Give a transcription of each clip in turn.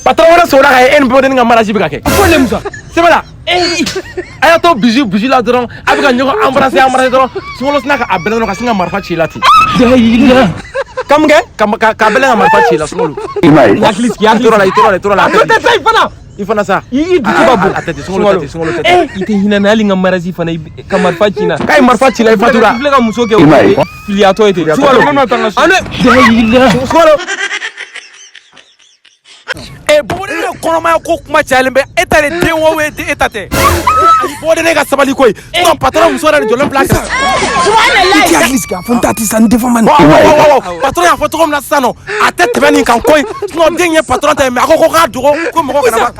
patron wala sola ka en boden nga maraji bi ka ke Problème ça. c'est voilà aya to biju la dron abika nyoko embrasser dron sungolo snaka abela no ka singa marfa chilati kam ge ka bela nga marfa chila sungolo Yaklis tora la Attends ça fana. ifana sa I babu. atete sungolo tete Ite hina nali nga marazi fana kamar fachina. kay marfa chila ifatura Vile ka musoke filiato ite. Sungalo. sungolo bode ne konoma ko kuma chalembe etale denwo we etate bode ne ga sabali koy non patron muso ra jolon place Ite Yaklis ka fontati san defo man. patron ya foto comme la sano atete bani kan koy non denye patron ta me akoko ka dugo ko mo ko kana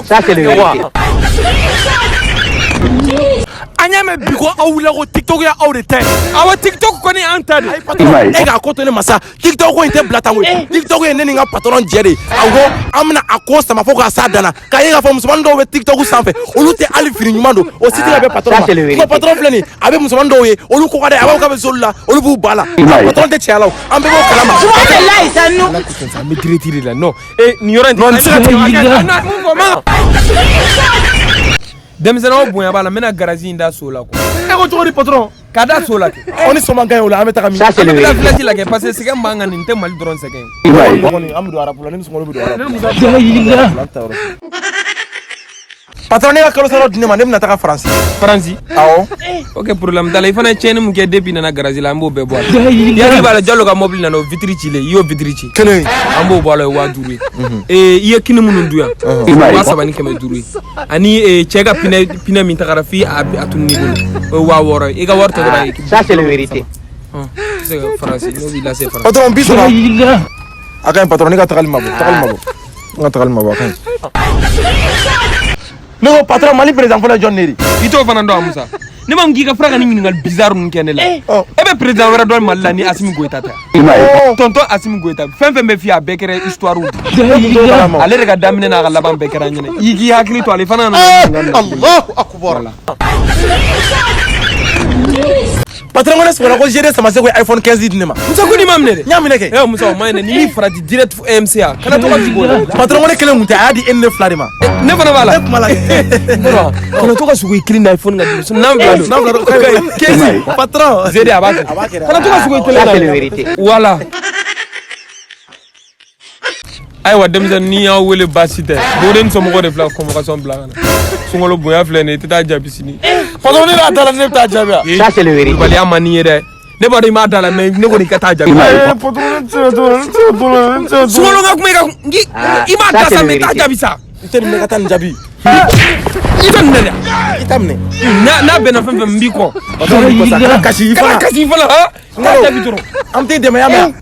Ça c'est le roi. anyame biko awula ko TikTok ya awre te Awa TikTok koni antade. e ga ko to ne masa TikTok ko inte blatango TikTok ye neni nga patron jere awo amna akosta mafoko asadana ka ye ga fo musoman do we TikTok sanfe olu te ali firi nyumando o siti ga be patron ko patron fleni abe musoman do ye olu ko ga de abaw ka be zolla olu bu bala patron te chialaw ambe ko kalama Subhanallah sanu. Ça me dirait là non. Ni yora non Demzena bonya bala mena garage inda sola ko. e ko tori patron Kada sola ke. oni soma gayo la ameta kami Ça c'est le La roi. village la ke passer c'est que manga ni te mal drone c'est que. oni amdu arapula ni songolo bido patron ne ga kalo sala dine ma ne na taka france Franzi. awo OK problème dala ifana chaîne mu ke depuis na garage la mbo be boire. Ya bala jallo ka mobile na no vitri chile yo vitri chi. kene Ambo bala wa duru. Iye kini munu nduya. Wa sabani keme duru. Ani chega pine min takara fi atunni bulu. Wa woro e ga worto dara équipe. Ça c'est la vérité. C'est français no villa c'est français. patron bisona akan patron ne ga takal mabo nga takal mabo akan no patron mali président fona John Neri Ito fana ndo amusa. Ni mam giga fraga ni ngal bizarre nun kene la. Ebe président wara do malla ni Assimi Goïta ta. Tonton Assimi Goïta fenfe me fi a bekere histoire ou. Ale rega damine na gala ban bekera nyene. Yigi hakili to ale fana na. Allahu akbar patron ngone sona ko jere sama se ko iPhone 15 dine ma Musa kuni mamne de. nyamine ke Eh musa mayne ni frati direct fu MCA. Kana to ka jigo. patron ngone kele munta adi enne flarima Ne fana bala. mala Kana to ka sugo clean iPhone ngadi. So nam balo. na kezi patron Zede abake. Kana to ka sugo Ça c'est la tele. vérité. Voilà. Aywa demzen ni ya wele basite. Boden so mo ko def la convocation blagana. Sungolo boya flene tata jabisini. patron ne la dala ne ta jabia Ça c'est la vérité. Bali amani yede. Ne bari ma dala me ne ko ni kata jabi. patron ne Sungolo ngak me ka ngi ima ça, c'est dasa la me ta vérité. jabi sa. ite ne katan jabi Itan ne. itamne Na bena fem fem mbiko. patron ko sa kashi Kana fana kasi fala ha. Na jabi toro. am te de ma yama